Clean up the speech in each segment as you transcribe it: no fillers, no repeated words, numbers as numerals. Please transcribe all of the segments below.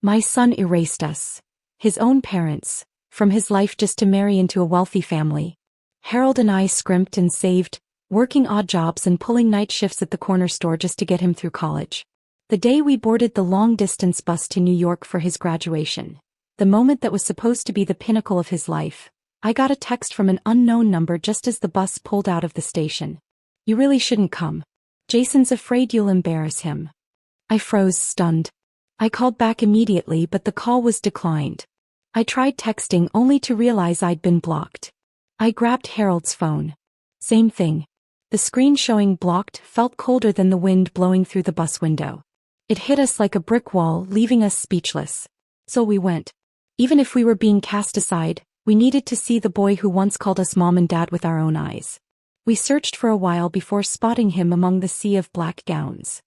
My son erased us, his own parents, from his life just to marry into a wealthy family. Harold and I scrimped and saved, working odd jobs and pulling night shifts at the corner store just to get him through college. The day we boarded the long-distance bus to New York for his graduation, the moment that was supposed to be the pinnacle of his life, I got a text from an unknown number just as the bus pulled out of the station. "You really shouldn't come. Jason's afraid you'll embarrass him." I froze, stunned. I called back immediately, but the call was declined. I tried texting only to realize I'd been blocked. I grabbed Harold's phone. Same thing. The screen showing blocked felt colder than the wind blowing through the bus window. It hit us like a brick wall, leaving us speechless. So we went. Even if we were being cast aside, we needed to see the boy who once called us mom and dad with our own eyes. We searched for a while before spotting him among the sea of black gowns.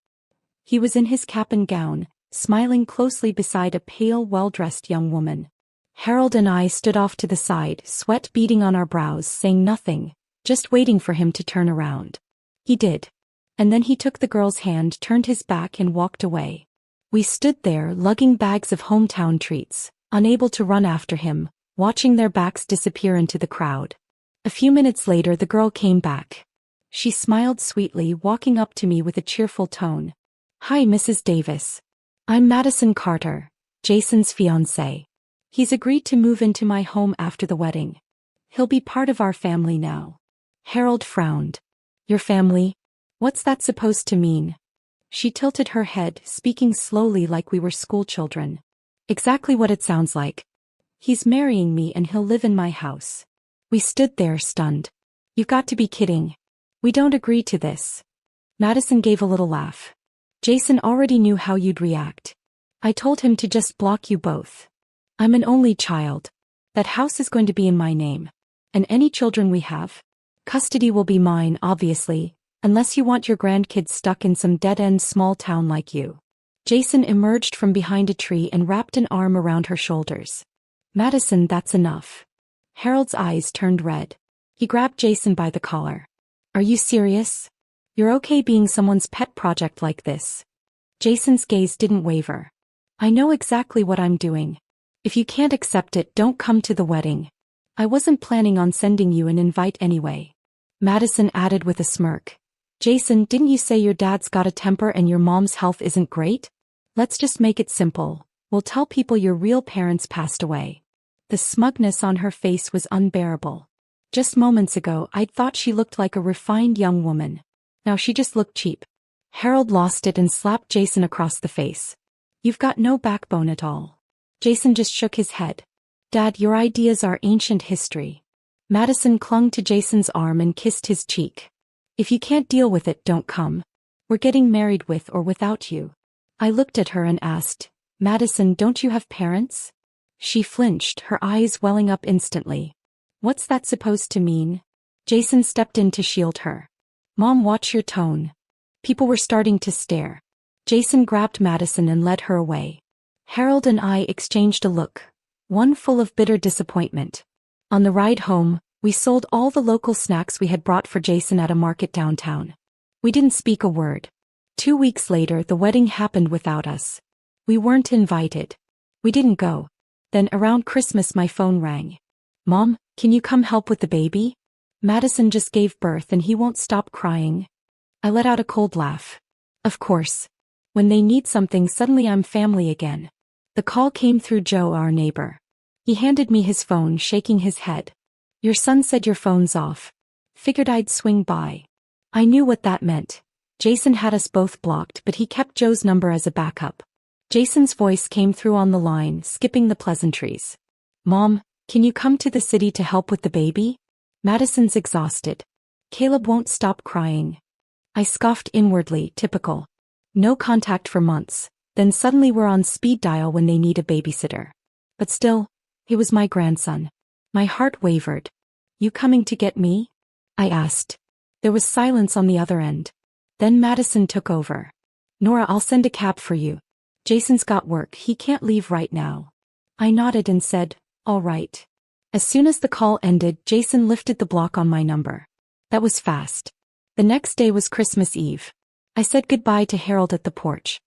He was in his cap and gown, smiling closely beside a pale, well-dressed young woman. Harold and I stood off to the side, sweat beading on our brows, saying nothing, just waiting for him to turn around. He did. And then he took the girl's hand, turned his back and walked away. We stood there, lugging bags of hometown treats, unable to run after him, watching their backs disappear into the crowd. A few minutes later the girl came back. She smiled sweetly, walking up to me with a cheerful tone. "Hi, Mrs. Davis. I'm Madison Carter, Jason's fiancé. He's agreed to move into my home after the wedding. He'll be part of our family now." Harold frowned. "Your family? What's that supposed to mean?" She tilted her head, speaking slowly like we were schoolchildren. "Exactly what it sounds like. He's marrying me and he'll live in my house." We stood there, stunned. "You've got to be kidding. We don't agree to this." Madison gave a little laugh. "Jason already knew how you'd react. I told him to just block you both. I'm an only child. That house is going to be in my name. And any children we have, custody will be mine, obviously, unless you want your grandkids stuck in some dead-end small town like you." Jason emerged from behind a tree and wrapped an arm around her shoulders. "Madison, that's enough." Harold's eyes turned red. He grabbed Jason by the collar. "Are you serious? You're okay being someone's pet project like this?" Jason's gaze didn't waver. "I know exactly what I'm doing. If you can't accept it, don't come to the wedding. I wasn't planning on sending you an invite anyway." Madison added with a smirk. "Jason, didn't you say your dad's got a temper and your mom's health isn't great? Let's just make it simple. We'll tell people your real parents passed away." The smugness on her face was unbearable. Just moments ago I'd thought she looked like a refined young woman. Now she just looked cheap. Harold lost it and slapped Jason across the face. "You've got no backbone at all." Jason just shook his head. "Dad, your ideas are ancient history." Madison clung to Jason's arm and kissed his cheek. "If you can't deal with it, don't come. We're getting married with or without you." I looked at her and asked, "Madison, don't you have parents?" She flinched, her eyes welling up instantly. "What's that supposed to mean?" Jason stepped in to shield her. "Mom, watch your tone." People were starting to stare. Jason grabbed Madison and led her away. Harold and I exchanged a look, one full of bitter disappointment. On the ride home, we sold all the local snacks we had brought for Jason at a market downtown. We didn't speak a word. 2 weeks later, the wedding happened without us. We weren't invited. We didn't go. Then around Christmas my phone rang. "Mom, can you come help with the baby? Madison just gave birth and he won't stop crying." I let out a cold laugh. Of course. When they need something, suddenly I'm family again. The call came through Joe, our neighbor. He handed me his phone, shaking his head. "Your son said your phone's off. Figured I'd swing by." I knew what that meant. Jason had us both blocked, but he kept Joe's number as a backup. Jason's voice came through on the line, skipping the pleasantries. "Mom, can you come to the city to help with the baby? Madison's exhausted. Caleb won't stop crying." I scoffed inwardly, typical. No contact for months, then suddenly we're on speed dial when they need a babysitter. But still, he was my grandson. My heart wavered. "You coming to get me?" I asked. There was silence on the other end. Then Madison took over. "Nora, I'll send a cab for you. Jason's got work, he can't leave right now." I nodded and said, "All right." As soon as the call ended, Jason lifted the block on my number. That was fast. The next day was Christmas Eve. I said goodbye to Harold at the porch.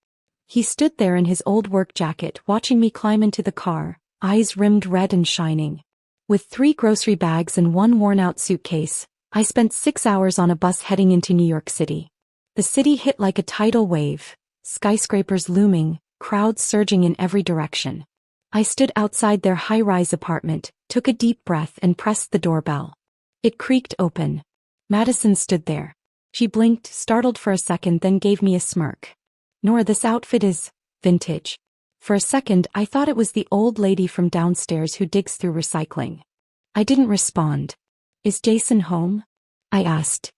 He stood there in his old work jacket watching me climb into the car, eyes rimmed red and shining. With 3 grocery bags and 1 worn-out suitcase, I spent 6 hours on a bus heading into New York City. The city hit like a tidal wave, skyscrapers looming, crowds surging in every direction. I stood outside their high-rise apartment, took a deep breath and pressed the doorbell. It creaked open. Madison stood there. She blinked, startled for a second, then gave me a smirk. "Nora, this outfit is vintage." For a second, I thought it was the old lady from downstairs who digs through recycling. I didn't respond. "Is Jason home?" I asked.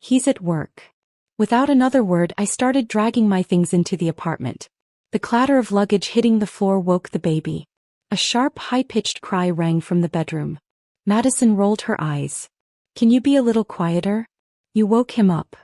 "He's at work." Without another word, I started dragging my things into the apartment. The clatter of luggage hitting the floor woke the baby. A sharp, high-pitched cry rang from the bedroom. Madison rolled her eyes. "Can you be a little quieter? You woke him up."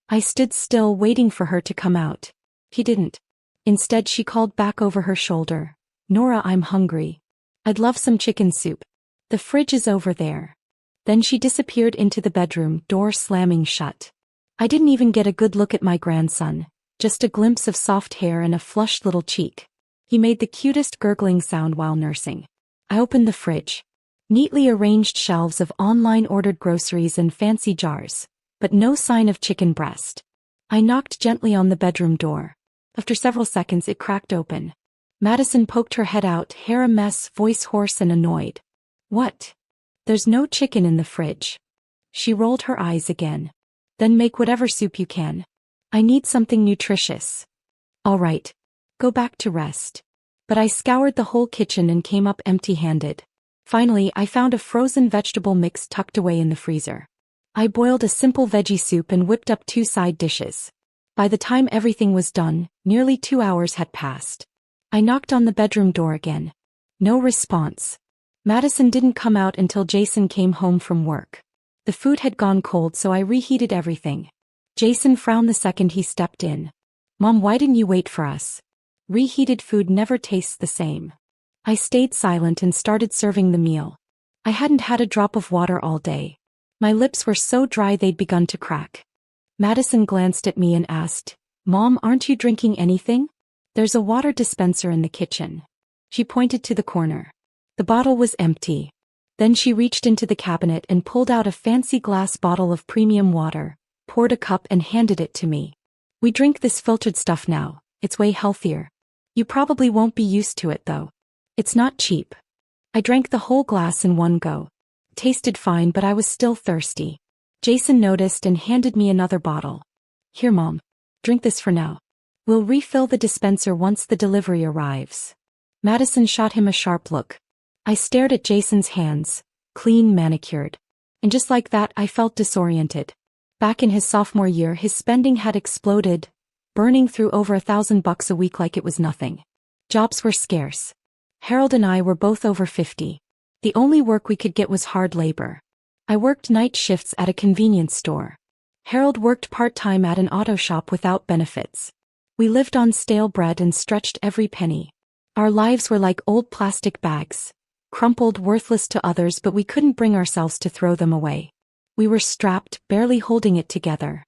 I stood still, waiting for her to come out. He didn't. Instead, she called back over her shoulder, "Nora, I'm hungry. I'd love some chicken soup. The fridge is over there." Then she disappeared into the bedroom, door slamming shut. I didn't even get a good look at my grandson, just a glimpse of soft hair and a flushed little cheek. He made the cutest gurgling sound while nursing. I opened the fridge. Neatly arranged shelves of online-ordered groceries and fancy jars, but no sign of chicken breast. I knocked gently on the bedroom door. After several seconds, it cracked open. Madison poked her head out, hair a mess, voice hoarse and annoyed. "What? There's no chicken in the fridge." She rolled her eyes again. "Then make whatever soup you can. I need something nutritious." "All right. Go back to rest." But I scoured the whole kitchen and came up empty-handed. Finally, I found a frozen vegetable mix tucked away in the freezer. I boiled a simple veggie soup and whipped up 2 side dishes. By the time everything was done, nearly 2 hours had passed. I knocked on the bedroom door again. No response. Madison didn't come out until Jason came home from work. The food had gone cold, so I reheated everything. Jason frowned the second he stepped in. "Mom, why didn't you wait for us? Reheated food never tastes the same." I stayed silent and started serving the meal. I hadn't had a drop of water all day. My lips were so dry they'd begun to crack. Madison glanced at me and asked, "Mom, aren't you drinking anything? There's a water dispenser in the kitchen." She pointed to the corner. The bottle was empty. Then she reached into the cabinet and pulled out a fancy glass bottle of premium water, poured a cup and handed it to me. "We drink this filtered stuff now. It's way healthier. You probably won't be used to it though. It's not cheap." I drank the whole glass in one go. It tasted fine, but I was still thirsty. Jason noticed and handed me another bottle. "Here, Mom. Drink this for now. We'll refill the dispenser once the delivery arrives." Madison shot him a sharp look. I stared at Jason's hands, clean, manicured. And just like that, I felt disoriented. Back in his sophomore year, his spending had exploded, burning through over $1,000 a week like it was nothing. Jobs were scarce. Harold and I were both over 50. The only work we could get was hard labor. I worked night shifts at a convenience store. Harold worked part-time at an auto shop without benefits. We lived on stale bread and stretched every penny. Our lives were like old plastic bags, crumpled, worthless to others, but we couldn't bring ourselves to throw them away. We were strapped, barely holding it together.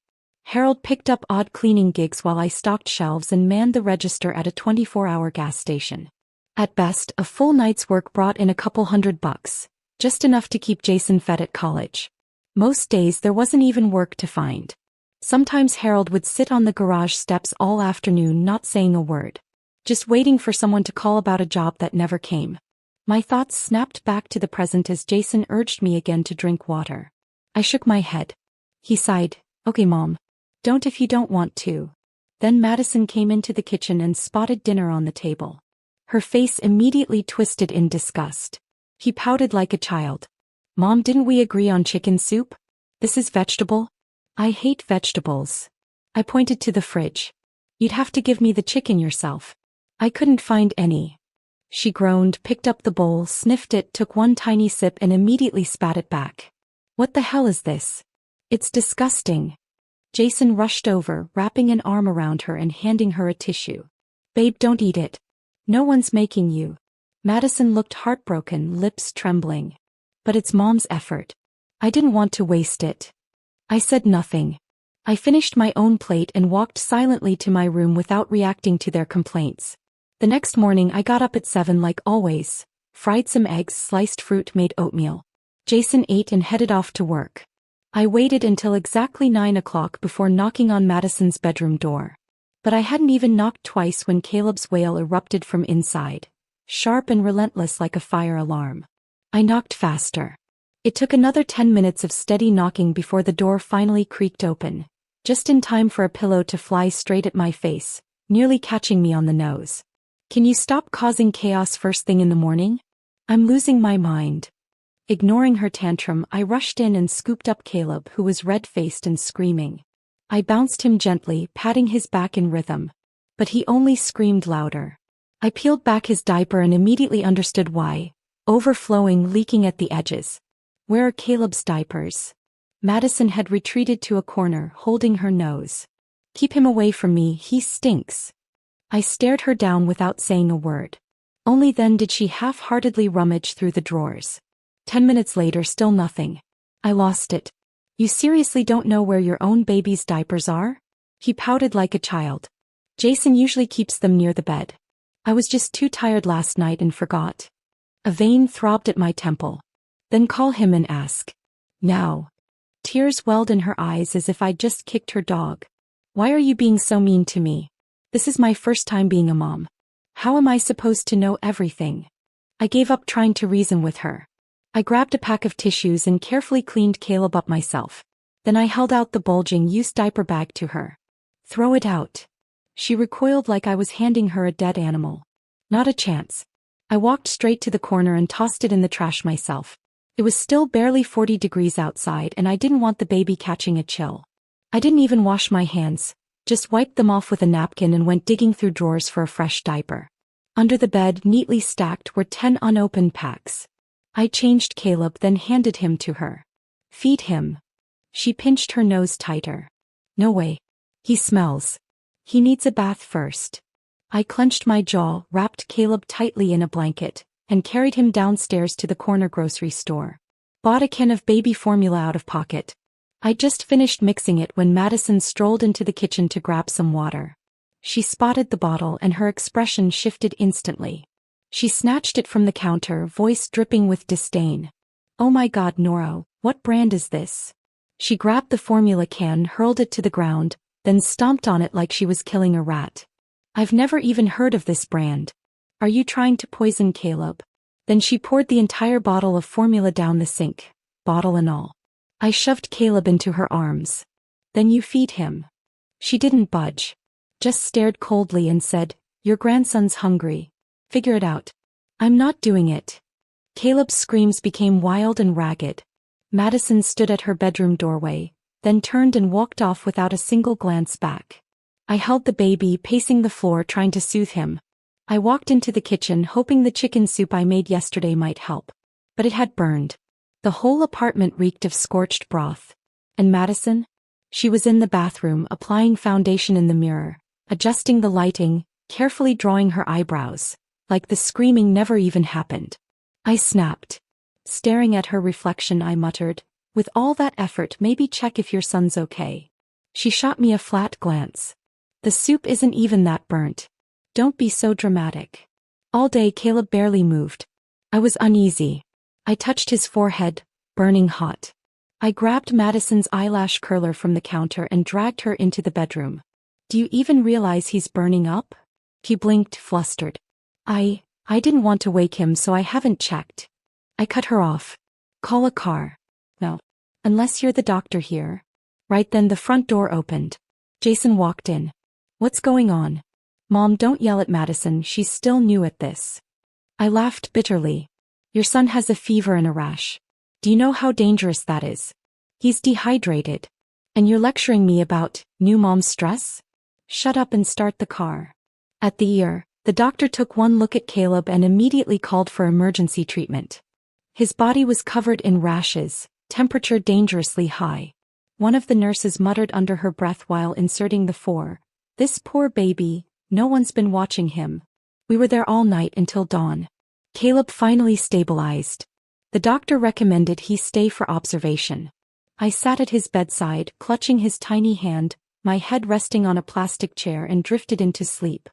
Harold picked up odd cleaning gigs while I stocked shelves and manned the register at a 24-hour gas station. At best, a full night's work brought in a couple $100, just enough to keep Jason fed at college. Most days there wasn't even work to find. Sometimes Harold would sit on the garage steps all afternoon not saying a word, just waiting for someone to call about a job that never came. My thoughts snapped back to the present as Jason urged me again to drink water. I shook my head. He sighed, "Okay, Mom. Don't if you don't want to." Then Madison came into the kitchen and spotted dinner on the table. Her face immediately twisted in disgust. He pouted like a child. "Mom, didn't we agree on chicken soup? This is vegetable." "I hate vegetables." I pointed to the fridge. "You'd have to give me the chicken yourself. I couldn't find any." She groaned, picked up the bowl, sniffed it, took one tiny sip and immediately spat it back. "What the hell is this? It's disgusting." Jason rushed over, wrapping an arm around her and handing her a tissue. "Babe, don't eat it. No one's making you." Madison looked heartbroken, lips trembling. "But it's Mom's effort. I didn't want to waste it." I said nothing. I finished my own plate and walked silently to my room without reacting to their complaints. The next morning I got up at 7 like always, fried some eggs, sliced fruit, made oatmeal. Jason ate and headed off to work. I waited until exactly 9 o'clock before knocking on Madison's bedroom door. But I hadn't even knocked twice when Caleb's wail erupted from inside, sharp and relentless like a fire alarm. I knocked faster. It took another 10 minutes of steady knocking before the door finally creaked open, just in time for a pillow to fly straight at my face, nearly catching me on the nose. "Can you stop causing chaos first thing in the morning? I'm losing my mind." Ignoring her tantrum, I rushed in and scooped up Caleb, who was red-faced and screaming. I bounced him gently, patting his back in rhythm. But he only screamed louder. I peeled back his diaper and immediately understood why. Overflowing, leaking at the edges. "Where are Caleb's diapers?" Madison had retreated to a corner, holding her nose. "Keep him away from me, he stinks." I stared her down without saying a word. Only then did she half-heartedly rummage through the drawers. 10 minutes later, still nothing. I lost it. "You seriously don't know where your own baby's diapers are?" He pouted like a child. "Jason usually keeps them near the bed. I was just too tired last night and forgot." A vein throbbed at my temple. "Then call him and ask." "Now." Tears welled in her eyes as if I'd just kicked her dog. "Why are you being so mean to me? This is my first time being a mom. How am I supposed to know everything?" I gave up trying to reason with her. I grabbed a pack of tissues and carefully cleaned Caleb up myself. Then I held out the bulging used diaper bag to her. "Throw it out." She recoiled like I was handing her a dead animal. "Not a chance." I walked straight to the corner and tossed it in the trash myself. It was still barely 40 degrees outside and I didn't want the baby catching a chill. I didn't even wash my hands, just wiped them off with a napkin and went digging through drawers for a fresh diaper. Under the bed, neatly stacked, were 10 unopened packs. I changed Caleb, then handed him to her. "Feed him." She pinched her nose tighter. "No way. He smells. He needs a bath first." I clenched my jaw, wrapped Caleb tightly in a blanket, and carried him downstairs to the corner grocery store. Bought a can of baby formula out of pocket. I'd just finished mixing it when Madison strolled into the kitchen to grab some water. She spotted the bottle and her expression shifted instantly. She snatched it from the counter, voice dripping with disdain. "Oh my God, Nora, what brand is this?" She grabbed the formula can, hurled it to the ground, then stomped on it like she was killing a rat. "I've never even heard of this brand. Are you trying to poison Caleb?" Then she poured the entire bottle of formula down the sink, bottle and all. I shoved Caleb into her arms. "Then you feed him." She didn't budge. Just stared coldly and said, "Your grandson's hungry. Figure it out." "I'm not doing it." Caleb's screams became wild and ragged. Madison stood at her bedroom doorway, then turned and walked off without a single glance back. I held the baby, pacing the floor, trying to soothe him. I walked into the kitchen, hoping the chicken soup I made yesterday might help. But it had burned. The whole apartment reeked of scorched broth. And Madison? She was in the bathroom, applying foundation in the mirror, adjusting the lighting, carefully drawing her eyebrows, like the screaming never even happened. I snapped. Staring at her reflection, I muttered, "With all that effort, maybe check if your son's okay." She shot me a flat glance. "The soup isn't even that burnt. Don't be so dramatic." All day Caleb barely moved. I was uneasy. I touched his forehead, burning hot. I grabbed Madison's eyelash curler from the counter and dragged her into the bedroom. "Do you even realize he's burning up?" He blinked, flustered. I didn't want to wake him, so I haven't checked." I cut her off. "Call a car." "No. Unless you're the doctor here." Right then the front door opened. Jason walked in. "What's going on?" "Mom, don't yell at Madison, she's still new at this." I laughed bitterly. "Your son has a fever and a rash. Do you know how dangerous that is? He's dehydrated. And you're lecturing me about new mom stress? Shut up and start the car." At the ear, the doctor took one look at Caleb and immediately called for emergency treatment. His body was covered in rashes, temperature dangerously high. One of the nurses muttered under her breath while inserting the four. "This poor baby, no one's been watching him." We were there all night until dawn. Caleb finally stabilized. The doctor recommended he stay for observation. I sat at his bedside, clutching his tiny hand, my head resting on a plastic chair, and drifted into sleep.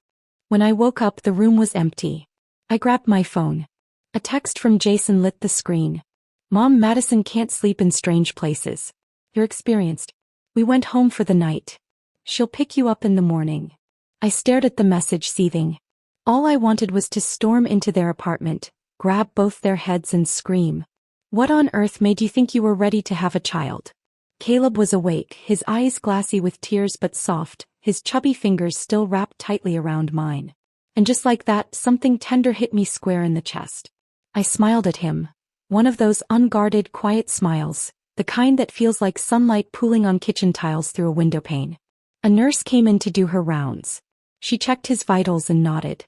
When I woke up, the room was empty. I grabbed my phone. A text from Jason lit the screen. "Mom, Madison can't sleep in strange places. You're experienced. We went home for the night. She'll pick you up in the morning." I stared at the message, seething. All I wanted was to storm into their apartment, grab both their heads and scream. "What on earth made you think you were ready to have a child?" Caleb was awake, his eyes glassy with tears but soft, his chubby fingers still wrapped tightly around mine. And just like that, something tender hit me square in the chest. I smiled at him. One of those unguarded, quiet smiles, the kind that feels like sunlight pooling on kitchen tiles through a window pane. A nurse came in to do her rounds. She checked his vitals and nodded.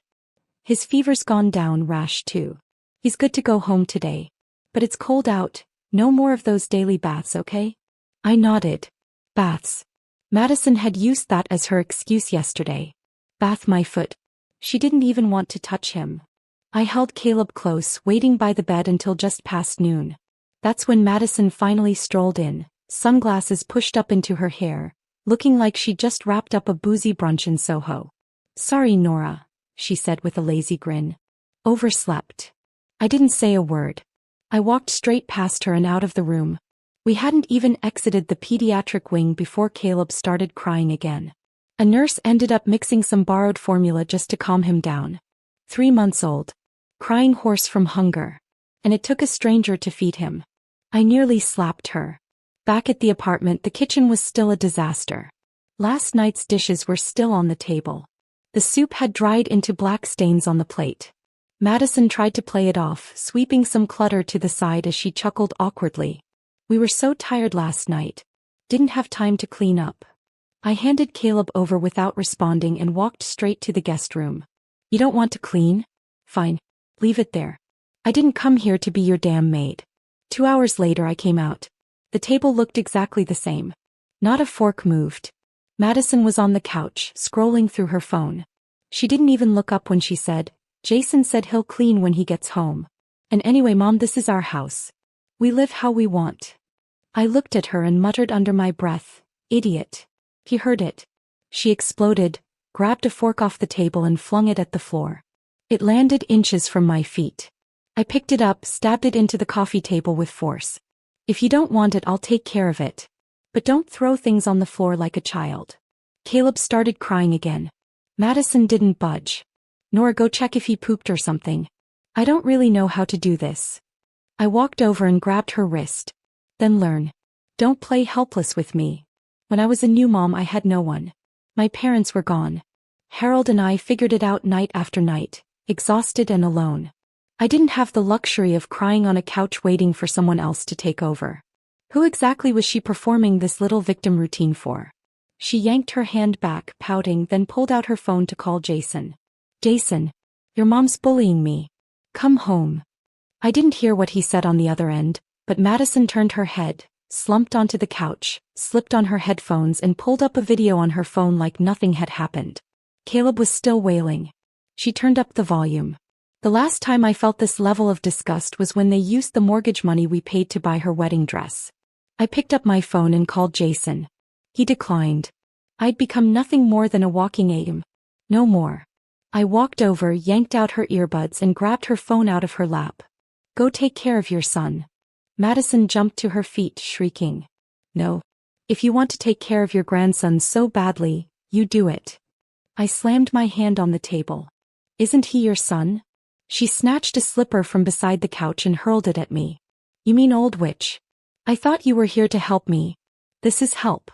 "His fever's gone down, rash too. He's good to go home today. But it's cold out, no more of those daily baths, okay?" I nodded. Baths. Madison had used that as her excuse yesterday. Bath my foot. She didn't even want to touch him. I held Caleb close, waiting by the bed until just past noon. That's when Madison finally strolled in, sunglasses pushed up into her hair, looking like she'd just wrapped up a boozy brunch in Soho. "Sorry, Nora," she said with a lazy grin. "Overslept." I didn't say a word. I walked straight past her and out of the room. We hadn't even exited the pediatric wing before Caleb started crying again. A nurse ended up mixing some borrowed formula just to calm him down. 3 months old. Crying hoarse from hunger. And it took a stranger to feed him. I nearly slapped her. Back at the apartment, the kitchen was still a disaster. Last night's dishes were still on the table. The soup had dried into black stains on the plate. Madison tried to play it off, sweeping some clutter to the side as she chuckled awkwardly. "We were so tired last night. Didn't have time to clean up." I handed Caleb over without responding and walked straight to the guest room. "You don't want to clean? Fine. Leave it there. I didn't come here to be your damn maid." 2 hours later I came out. The table looked exactly the same. Not a fork moved. Madison was on the couch, scrolling through her phone. She didn't even look up when she said, "Jason said he'll clean when he gets home. And anyway, Mom, this is our house. We live how we want." I looked at her and muttered under my breath, "Idiot." He heard it. She exploded, grabbed a fork off the table and flung it at the floor. It landed inches from my feet. I picked it up, stabbed it into the coffee table with force. "If you don't want it, I'll take care of it. But don't throw things on the floor like a child." Caleb started crying again. Madison didn't budge. "Nora, go check if he pooped or something. I don't really know how to do this." I walked over and grabbed her wrist. "Then learn. Don't play helpless with me. When I was a new mom, I had no one. My parents were gone. Harold and I figured it out night after night, exhausted and alone. I didn't have the luxury of crying on a couch waiting for someone else to take over." Who exactly was she performing this little victim routine for? She yanked her hand back, pouting, then pulled out her phone to call Jason. "Jason, your mom's bullying me. Come home." I didn't hear what he said on the other end, but Madison turned her head, slumped onto the couch, slipped on her headphones and pulled up a video on her phone like nothing had happened. Caleb was still wailing. She turned up the volume. The last time I felt this level of disgust was when they used the mortgage money we paid to buy her wedding dress. I picked up my phone and called Jason. He declined. I'd become nothing more than a walking aim. No more. I walked over, yanked out her earbuds and grabbed her phone out of her lap. "Go take care of your son." Madison jumped to her feet, shrieking. "No. If you want to take care of your grandson so badly, you do it." I slammed my hand on the table. "Isn't he your son?" She snatched a slipper from beside the couch and hurled it at me. "You mean old witch? I thought you were here to help me. This is help."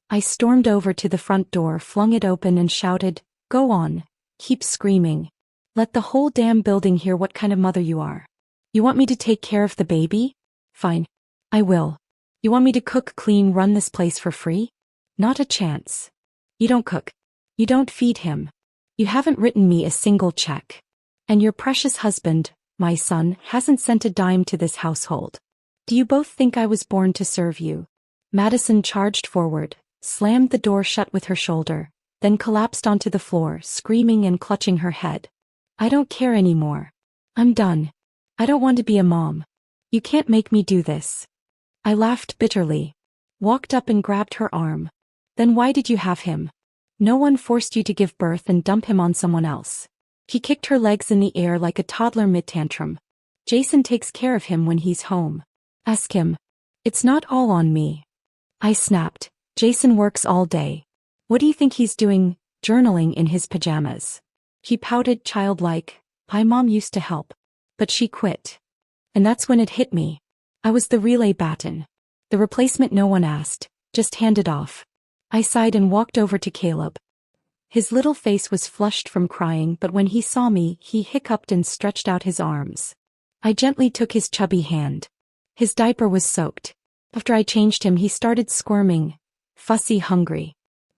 I stormed over to the front door, flung it open and shouted, "Go on. Keep screaming. Let the whole damn building hear what kind of mother you are. You want me to take care of the baby? Fine. I will. You want me to cook, clean, run this place for free? Not a chance. You don't cook. You don't feed him. You haven't written me a single check. And your precious husband, my son, hasn't sent a dime to this household. Do you both think I was born to serve you?" Madison charged forward, slammed the door shut with her shoulder, then collapsed onto the floor, screaming and clutching her head. "I don't care anymore. I'm done. I don't want to be a mom. You can't make me do this." I laughed bitterly. Walked up and grabbed her arm. Then why did you have him? No one forced you to give birth and dump him on someone else. He kicked her legs in the air like a toddler mid-tantrum. Jason takes care of him when he's home. Ask him. It's not all on me. I snapped. Jason works all day. What do you think he's doing, journaling in his pajamas? He pouted childlike. My mom used to help. But she quit. And that's when it hit me. I was the relay baton. The replacement no one asked, just handed off. I sighed and walked over to Caleb. His little face was flushed from crying, but when he saw me, he hiccuped and stretched out his arms. I gently took his chubby hand. His diaper was soaked. After I changed him, he started squirming, fussy, hungry.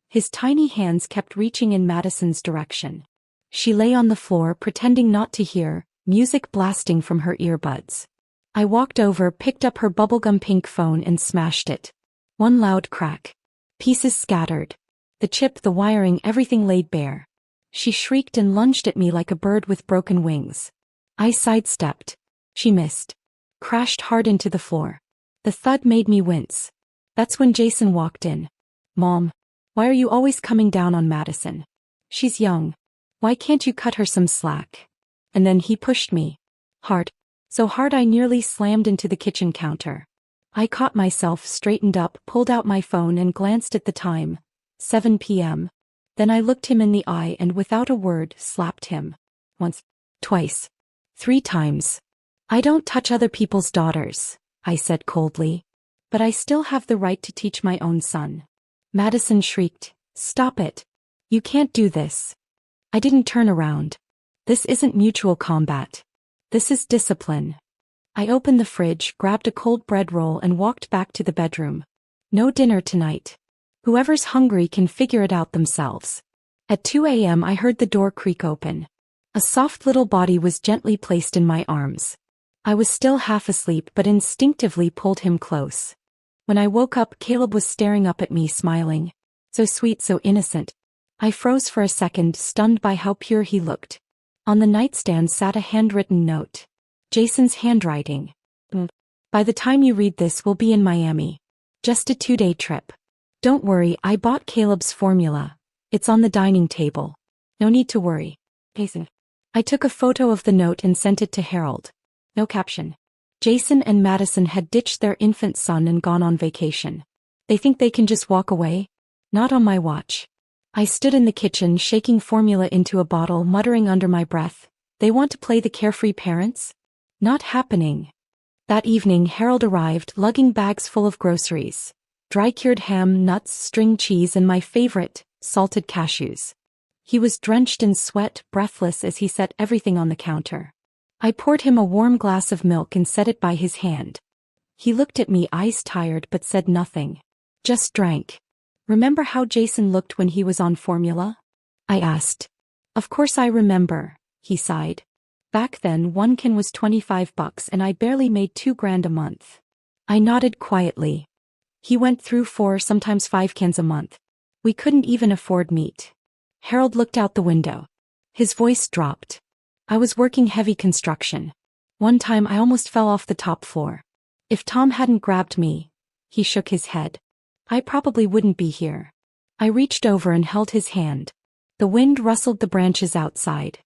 His tiny hands kept reaching in Madison's direction. She lay on the floor, pretending not to hear, music blasting from her earbuds. I walked over, picked up her bubblegum pink phone and smashed it. One loud crack. Pieces scattered. The chip, the wiring, everything laid bare. She shrieked and lunged at me like a bird with broken wings. I sidestepped. She missed. Crashed hard into the floor. The thud made me wince. That's when Jason walked in. Mom, why are you always coming down on Madison? She's young. Why can't you cut her some slack? And then he pushed me. Hard. So hard I nearly slammed into the kitchen counter. I caught myself, straightened up, pulled out my phone and glanced at the time. 7 p.m. Then I looked him in the eye and without a word slapped him. Once. Twice. 3 times. I don't touch other people's daughters, I said coldly. But I still have the right to teach my own son. Madison shrieked. Stop it. You can't do this. I didn't turn around. This isn't mutual combat. This is discipline. I opened the fridge, grabbed a cold bread roll and walked back to the bedroom. No dinner tonight. Whoever's hungry can figure it out themselves. At 2 a.m. I heard the door creak open. A soft little body was gently placed in my arms. I was still half asleep but instinctively pulled him close. When I woke up, Caleb was staring up at me, smiling. So sweet, so innocent. I froze for a second, stunned by how pure he looked. On the nightstand sat a handwritten note. Jason's handwriting. By the time you read this, we'll be in Miami. Just a 2-day trip. Don't worry, I bought Caleb's formula. It's on the dining table. No need to worry. Jason. I took a photo of the note and sent it to Harold. No caption. Jason and Madison had ditched their infant son and gone on vacation. They think they can just walk away? Not on my watch. I stood in the kitchen, shaking formula into a bottle, muttering under my breath. They want to play the carefree parents? Not happening. That evening, Harold arrived, lugging bags full of groceries. Dry-cured ham, nuts, string cheese, and my favorite, salted cashews. He was drenched in sweat, breathless as he set everything on the counter. I poured him a warm glass of milk and set it by his hand. He looked at me, eyes tired, but said nothing. Just drank. Remember how Jason looked when he was on formula? I asked. Of course I remember, he sighed. Back then, one can was $25 and I barely made $2,000 a month. I nodded quietly. He went through 4, sometimes 5 cans a month. We couldn't even afford meat. Harold looked out the window. His voice dropped. I was working heavy construction. One time I almost fell off the top floor. If Tom hadn't grabbed me, he shook his head, I probably wouldn't be here. I reached over and held his hand. The wind rustled the branches outside.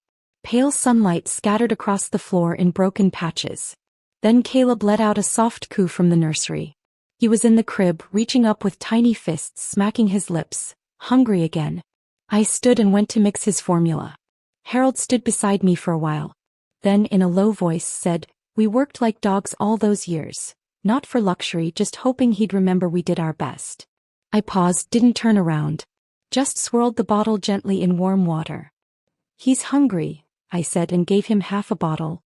Pale sunlight scattered across the floor in broken patches. Then Caleb let out a soft coo from the nursery. He was in the crib, reaching up with tiny fists, smacking his lips, hungry again. I stood and went to mix his formula. Harold stood beside me for a while. Then, in a low voice, said, We worked like dogs all those years. Not for luxury, just hoping he'd remember we did our best. I paused, didn't turn around. Just swirled the bottle gently in warm water. He's hungry, I said and gave him half a bottle.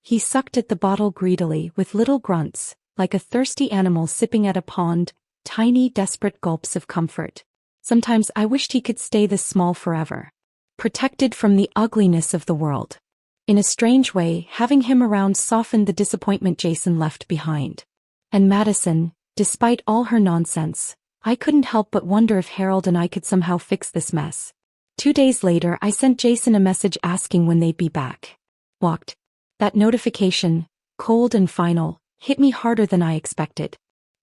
He sucked at the bottle greedily with little grunts, like a thirsty animal sipping at a pond, tiny, desperate gulps of comfort. Sometimes I wished he could stay this small forever. Protected from the ugliness of the world. In a strange way, having him around softened the disappointment Jason left behind. And Madison, despite all her nonsense, I couldn't help but wonder if Harold and I could somehow fix this mess. 2 days later, I sent Jason a message asking when they'd be back. Walked. That notification, cold and final, hit me harder than I expected.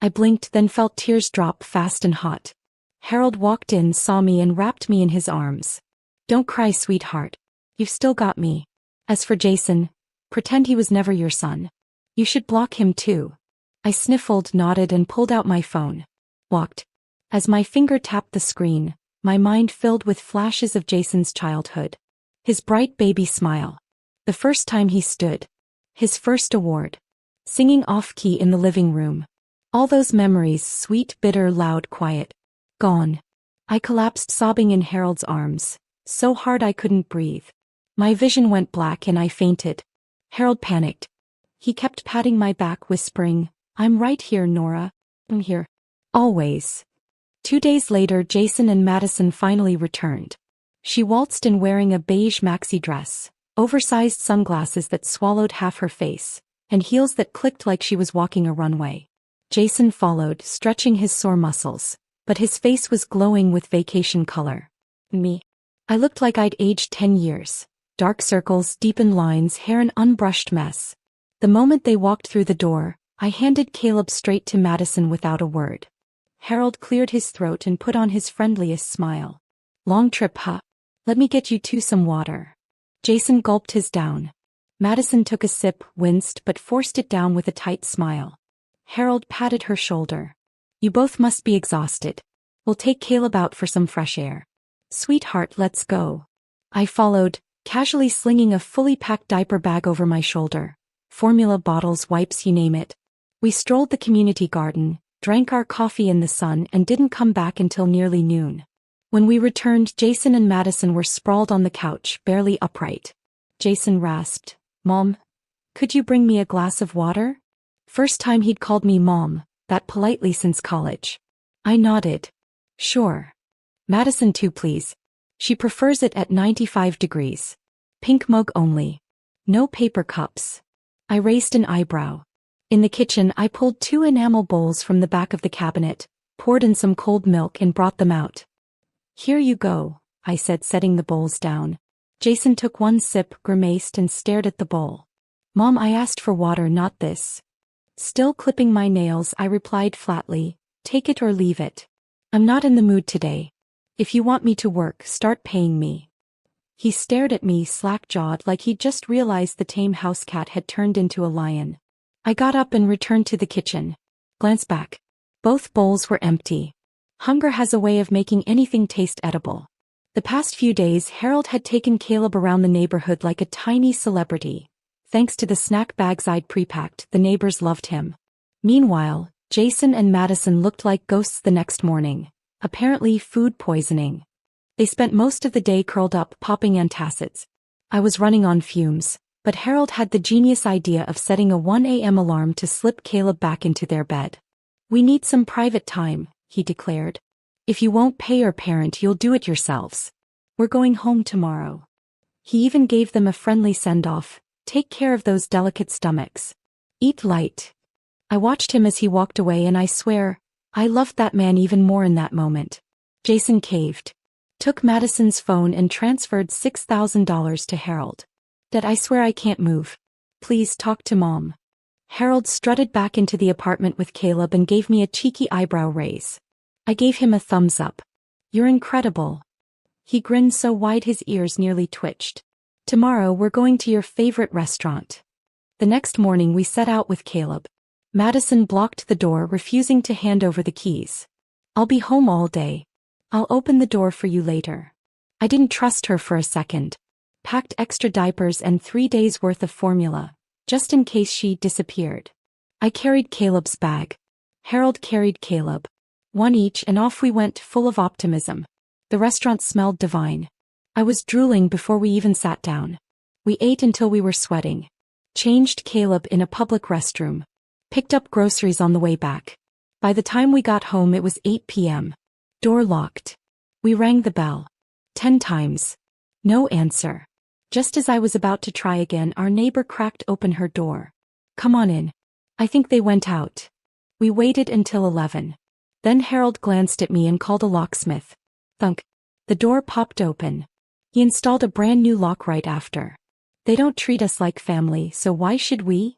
I blinked, then felt tears drop fast and hot. Harold walked in, saw me, and wrapped me in his arms. "Don't cry, sweetheart. You've still got me. As for Jason, pretend he was never your son. You should block him too." I sniffled, nodded, and pulled out my phone. Walked. As my finger tapped the screen, my mind filled with flashes of Jason's childhood. His bright baby smile. The first time he stood. His first award. Singing off-key in the living room. All those memories, sweet, bitter, loud, quiet. Gone. I collapsed sobbing in Harold's arms, so hard I couldn't breathe. My vision went black and I fainted. Harold panicked. He kept patting my back, whispering, "I'm right here, Nora. I'm here. Always." 2 days later, Jason and Madison finally returned. She waltzed in wearing a beige maxi dress, oversized sunglasses that swallowed half her face, and heels that clicked like she was walking a runway. Jason followed, stretching his sore muscles, but his face was glowing with vacation color. Me. I looked like I'd aged 10 years. Dark circles, deepened lines, hair an unbrushed mess. The moment they walked through the door, I handed Caleb straight to Madison without a word. Harold cleared his throat and put on his friendliest smile. "Long trip, huh? Let me get you two some water." Jason gulped his down. Madison took a sip, winced, but forced it down with a tight smile. Harold patted her shoulder. "You both must be exhausted. We'll take Caleb out for some fresh air." "Sweetheart, let's go." I followed, casually slinging a fully packed diaper bag over my shoulder. Formula bottles, wipes, you name it. We strolled the community garden, drank our coffee in the sun, and didn't come back until nearly noon. When we returned, Jason and Madison were sprawled on the couch, barely upright. Jason rasped, "Mom, could you bring me a glass of water?" First time he'd called me Mom, that politely since college. I nodded. "Sure. Madison too, please. She prefers it at 95 degrees. Pink mug only. No paper cups." I raised an eyebrow. In the kitchen, I pulled 2 enamel bowls from the back of the cabinet, poured in some cold milk, and brought them out. "Here you go," I said, setting the bowls down. Jason took one sip, grimaced, and stared at the bowl. "Mom, I asked for water, not this." Still clipping my nails, I replied flatly, "Take it or leave it. I'm not in the mood today. If you want me to work, start paying me." He stared at me, slack-jawed, like he'd just realized the tame house cat had turned into a lion. I got up and returned to the kitchen. Glanced back. Both bowls were empty. Hunger has a way of making anything taste edible. The past few days, Harold had taken Caleb around the neighborhood like a tiny celebrity. Thanks to the snack bags I'd pre-packed, the neighbors loved him. Meanwhile, Jason and Madison looked like ghosts the next morning. Apparently food poisoning. They spent most of the day curled up, popping antacids. I was running on fumes, but Harold had the genius idea of setting a 1 a.m. alarm to slip Caleb back into their bed. "We need some private time," he declared. "If you won't pay your parent, you'll do it yourselves. We're going home tomorrow." He even gave them a friendly send-off. "Take care of those delicate stomachs. Eat light." I watched him as he walked away, and I swear, I loved that man even more in that moment. Jason caved. Took Madison's phone and transferred $6,000 to Harold. "Dad, I swear I can't move. Please talk to Mom." Harold strutted back into the apartment with Caleb and gave me a cheeky eyebrow raise. I gave him a thumbs up. "You're incredible." He grinned so wide his ears nearly twitched. "Tomorrow we're going to your favorite restaurant." The next morning we set out with Caleb. Madison blocked the door, refusing to hand over the keys. "I'll be home all day. I'll open the door for you later." I didn't trust her for a second. Packed extra diapers and 3 days' worth of formula, just in case she disappeared. I carried Caleb's bag. Harold carried Caleb. One each, and off we went, full of optimism. The restaurant smelled divine. I was drooling before we even sat down. We ate until we were sweating. Changed Caleb in a public restroom. Picked up groceries on the way back. By the time we got home, it was 8 p.m. Door locked. We rang the bell. 10 times. No answer. Just as I was about to try again, our neighbor cracked open her door. "Come on in. I think they went out." We waited until 11. Then Harold glanced at me and called a locksmith. Thunk. The door popped open. He installed a brand new lock right after. They don't treat us like family, so why should we?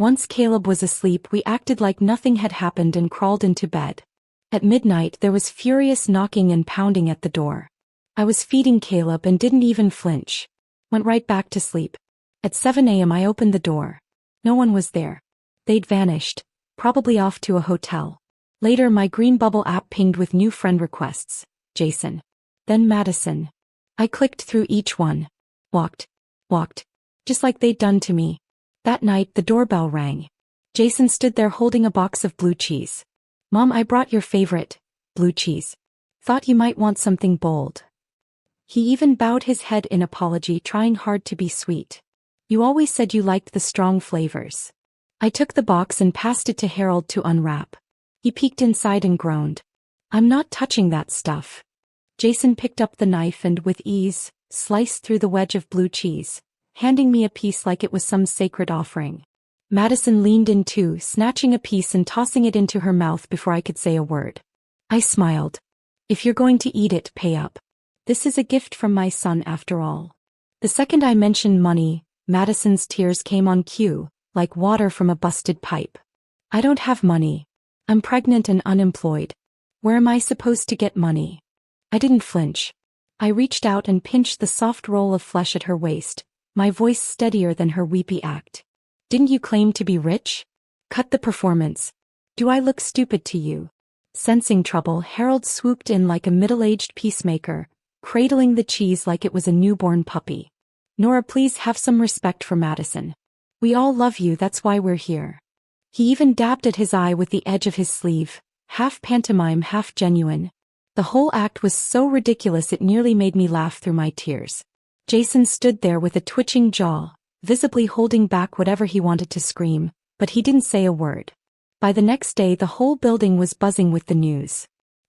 Once Caleb was asleep, we acted like nothing had happened and crawled into bed. At midnight, there was furious knocking and pounding at the door. I was feeding Caleb and didn't even flinch. Went right back to sleep. At 7 a.m. I opened the door. No one was there. They'd vanished, probably off to a hotel. Later, my green bubble app pinged with new friend requests. Jason. Then Madison. I clicked through each one. Walked. Just like they'd done to me. That night, the doorbell rang. Jason stood there holding a box of blue cheese. Mom, I brought your favorite, blue cheese. Thought you might want something bold. He even bowed his head in apology, trying hard to be sweet. You always said you liked the strong flavors. I took the box and passed it to Harold to unwrap. He peeked inside and groaned. I'm not touching that stuff. Jason picked up the knife and, with ease, sliced through the wedge of blue cheese, handing me a piece like it was some sacred offering. Madison leaned in too, snatching a piece and tossing it into her mouth before I could say a word. I smiled. If you're going to eat it, pay up. This is a gift from my son after all. The second I mentioned money, Madison's tears came on cue, like water from a busted pipe. I don't have money. I'm pregnant and unemployed. Where am I supposed to get money? I didn't flinch. I reached out and pinched the soft roll of flesh at her waist, my voice steadier than her weepy act. Didn't you claim to be rich? Cut the performance. Do I look stupid to you? Sensing trouble, Harold swooped in like a middle-aged peacemaker, cradling the cheese like it was a newborn puppy. Nora, please have some respect for Madison. We all love you, that's why we're here. He even dabbed at his eye with the edge of his sleeve, half pantomime, half genuine. The whole act was so ridiculous it nearly made me laugh through my tears. Jason stood there with a twitching jaw, visibly holding back whatever he wanted to scream, but he didn't say a word. By the next day, the whole building was buzzing with the news.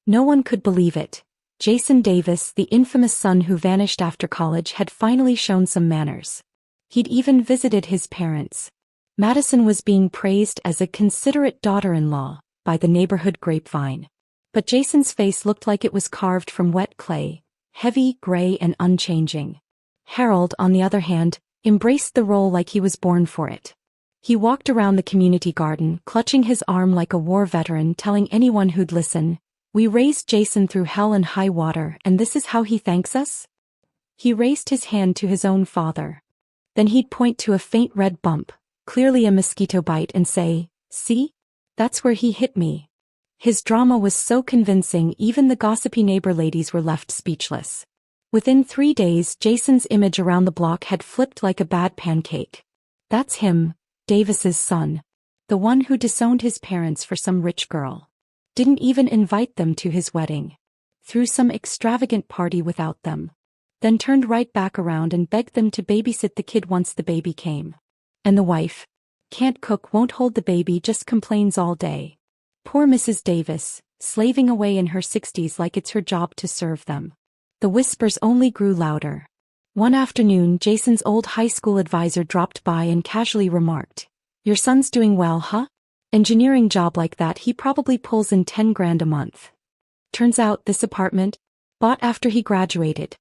No one could believe it. Jason Davis, the infamous son who vanished after college, had finally shown some manners. He'd even visited his parents. Madison was being praised as a considerate daughter-in-law by the neighborhood grapevine. But Jason's face looked like it was carved from wet clay, heavy, gray, and unchanging. Harold, on the other hand, embraced the role like he was born for it. He walked around the community garden, clutching his arm like a war veteran, telling anyone who'd listen, "We raised Jason through hell and high water, and this is how he thanks us?" He raised his hand to his own father. Then he'd point to a faint red bump, clearly a mosquito bite, and say, "See? That's where he hit me." His drama was so convincing, even the gossipy neighbor ladies were left speechless. Within 3 days, Jason's image around the block had flipped like a bad pancake. That's him, Davis's son. The one who disowned his parents for some rich girl. Didn't even invite them to his wedding. Threw some extravagant party without them. Then turned right back around and begged them to babysit the kid once the baby came. And the wife? Can't cook, won't hold the baby, just complains all day. Poor Mrs. Davis, slaving away in her 60s like it's her job to serve them. The whispers only grew louder. One afternoon, Jason's old high school advisor dropped by and casually remarked, "Your son's doing well, huh? Engineering job like that, he probably pulls in 10 grand a month." Turns out this apartment, bought after he graduated.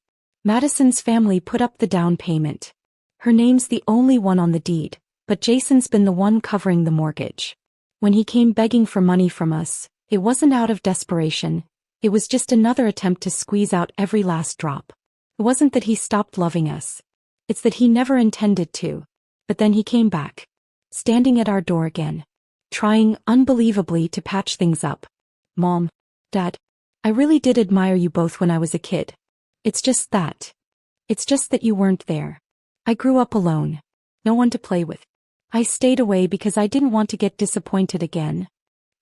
Madison's family put up the down payment. Her name's the only one on the deed, but Jason's been the one covering the mortgage. When he came begging for money from us, it wasn't out of desperation, it was just another attempt to squeeze out every last drop. It wasn't that he stopped loving us. It's that he never intended to. But then he came back. Standing at our door again. Trying, unbelievably, to patch things up. "Mom, Dad, I really did admire you both when I was a kid. It's just that you weren't there. I grew up alone. No one to play with. I stayed away because I didn't want to get disappointed again."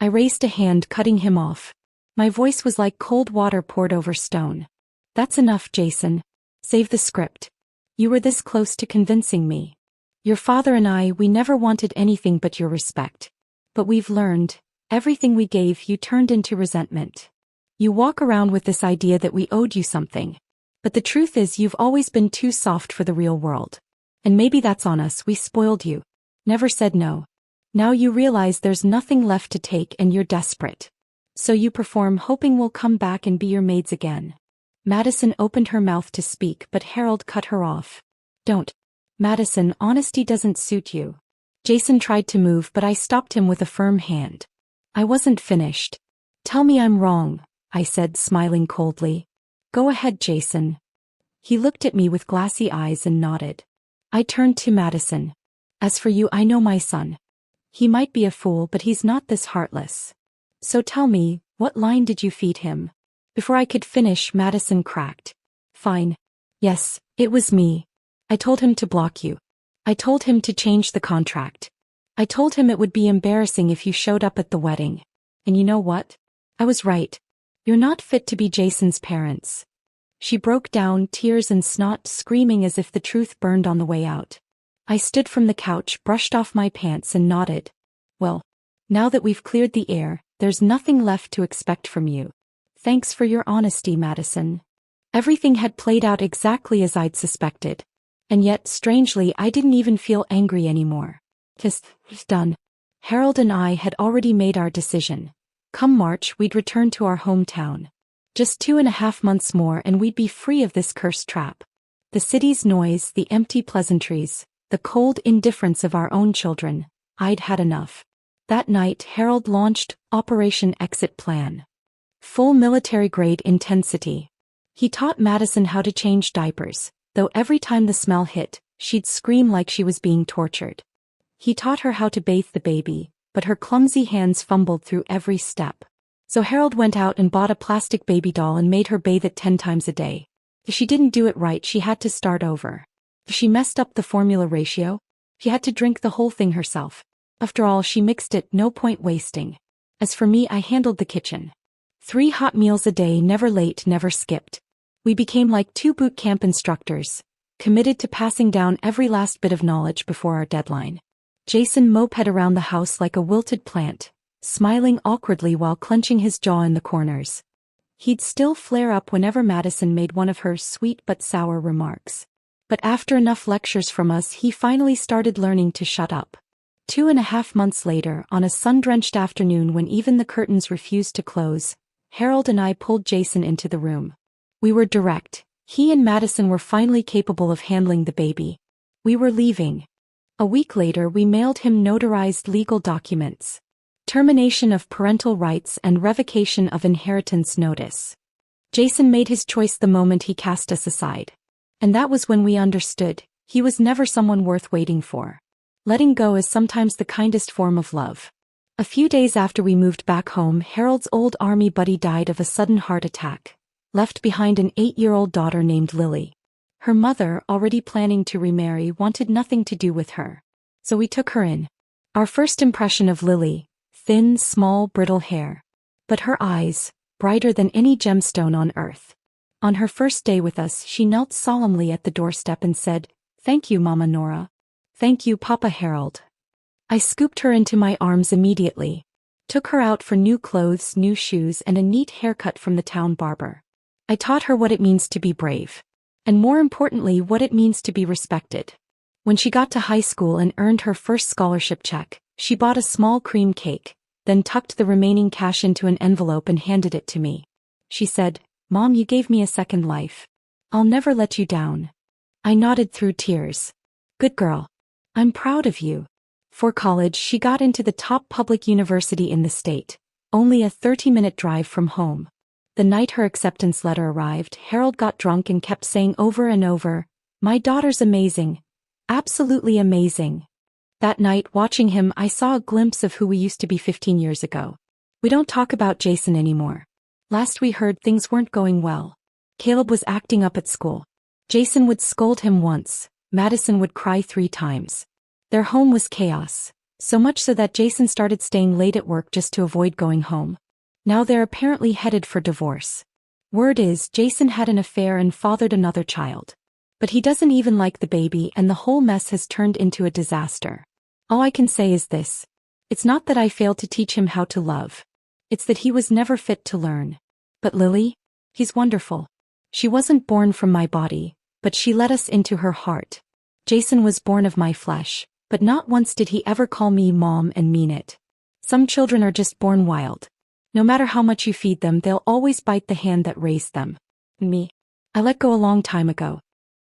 I raised a hand, cutting him off. My voice was like cold water poured over stone. "That's enough, Jason. Save the script. You were this close to convincing me. Your father and I, we never wanted anything but your respect. But we've learned, everything we gave you turned into resentment. You walk around with this idea that we owed you something. But the truth is you've always been too soft for the real world. And maybe that's on us, we spoiled you. Never said no. Now you realize there's nothing left to take and you're desperate. So you perform, hoping we'll come back and be your maids again." Madison opened her mouth to speak, but Harold cut her off. "Don't. Madison, honesty doesn't suit you. Jason tried to move, but I stopped him with a firm hand. I wasn't finished. Tell me I'm wrong, I said, smiling coldly. Go ahead, Jason. He looked at me with glassy eyes and nodded. I turned to Madison. As for you, I know my son. He might be a fool, but he's not this heartless. So tell me, what line did you feed him? Before I could finish, Madison cracked. Fine. Yes, it was me. I told him to block you. I told him to change the contract. I told him it would be embarrassing if you showed up at the wedding. And you know what? I was right. You're not fit to be Jason's parents. She broke down, tears and snot, screaming as if the truth burned on the way out. I stood from the couch, brushed off my pants and nodded. Well, now that we've cleared the air, there's nothing left to expect from you. Thanks for your honesty, Madison. Everything had played out exactly as I'd suspected. And yet, strangely, I didn't even feel angry anymore. Just done. Harold and I had already made our decision. Come March, we'd return to our hometown. Just 2.5 months more and we'd be free of this cursed trap. The city's noise, the empty pleasantries, the cold indifference of our own children. I'd had enough. That night, Harold launched Operation Exit Plan. Full military-grade intensity. He taught Madison how to change diapers, though every time the smell hit, she'd scream like she was being tortured. He taught her how to bathe the baby, but her clumsy hands fumbled through every step. So Harold went out and bought a plastic baby doll and made her bathe it 10 times a day. If she didn't do it right, she had to start over. If she messed up the formula ratio, she had to drink the whole thing herself. After all, she mixed it, no point wasting. As for me, I handled the kitchen. 3 hot meals a day, never late, never skipped. We became like 2 boot camp instructors, committed to passing down every last bit of knowledge before our deadline. Jason moped around the house like a wilted plant, smiling awkwardly while clenching his jaw in the corners. He'd still flare up whenever Madison made one of her sweet but sour remarks. But after enough lectures from us, he finally started learning to shut up. 2.5 months later, on a sun-drenched afternoon when even the curtains refused to close, Harold and I pulled Jason into the room. We were direct. He and Madison were finally capable of handling the baby. We were leaving. A week later, we mailed him notarized legal documents. Termination of parental rights and revocation of inheritance notice. Jason made his choice the moment he cast us aside. And that was when we understood, he was never someone worth waiting for. Letting go is sometimes the kindest form of love. A few days after we moved back home, Harold's old army buddy died of a sudden heart attack, left behind an 8-year-old daughter named Lily. Her mother, already planning to remarry, wanted nothing to do with her. So we took her in. Our first impression of Lily, thin, small, brittle hair. But her eyes, brighter than any gemstone on earth. On her first day with us, she knelt solemnly at the doorstep and said, "Thank you, Mama Nora. Thank you, Papa Harold." I scooped her into my arms immediately. Took her out for new clothes, new shoes, and a neat haircut from the town barber. I taught her what it means to be brave. And more importantly, what it means to be respected. When she got to high school and earned her first scholarship check, she bought a small cream cake, then tucked the remaining cash into an envelope and handed it to me. She said, "Mom, you gave me a second life. I'll never let you down." I nodded through tears. "Good girl. I'm proud of you." For college, she got into the top public university in the state, only a 30-minute drive from home. The night her acceptance letter arrived, Harold got drunk and kept saying over and over, "My daughter's amazing. Absolutely amazing." That night, watching him, I saw a glimpse of who we used to be 15 years ago. We don't talk about Jason anymore. Last we heard, things weren't going well. Caleb was acting up at school. Jason would scold him once. Madison would cry 3 times. Their home was chaos, so much so that Jason started staying late at work just to avoid going home. Now they're apparently headed for divorce. Word is, Jason had an affair and fathered another child. But he doesn't even like the baby, and the whole mess has turned into a disaster. All I can say is this. It's not that I failed to teach him how to love. It's that he was never fit to learn. But Lily? He's wonderful. She wasn't born from my body, but she let us into her heart. Jason was born of my flesh, but not once did he ever call me Mom and mean it. Some children are just born wild. No matter how much you feed them, they'll always bite the hand that raised them. Me? I let go a long time ago.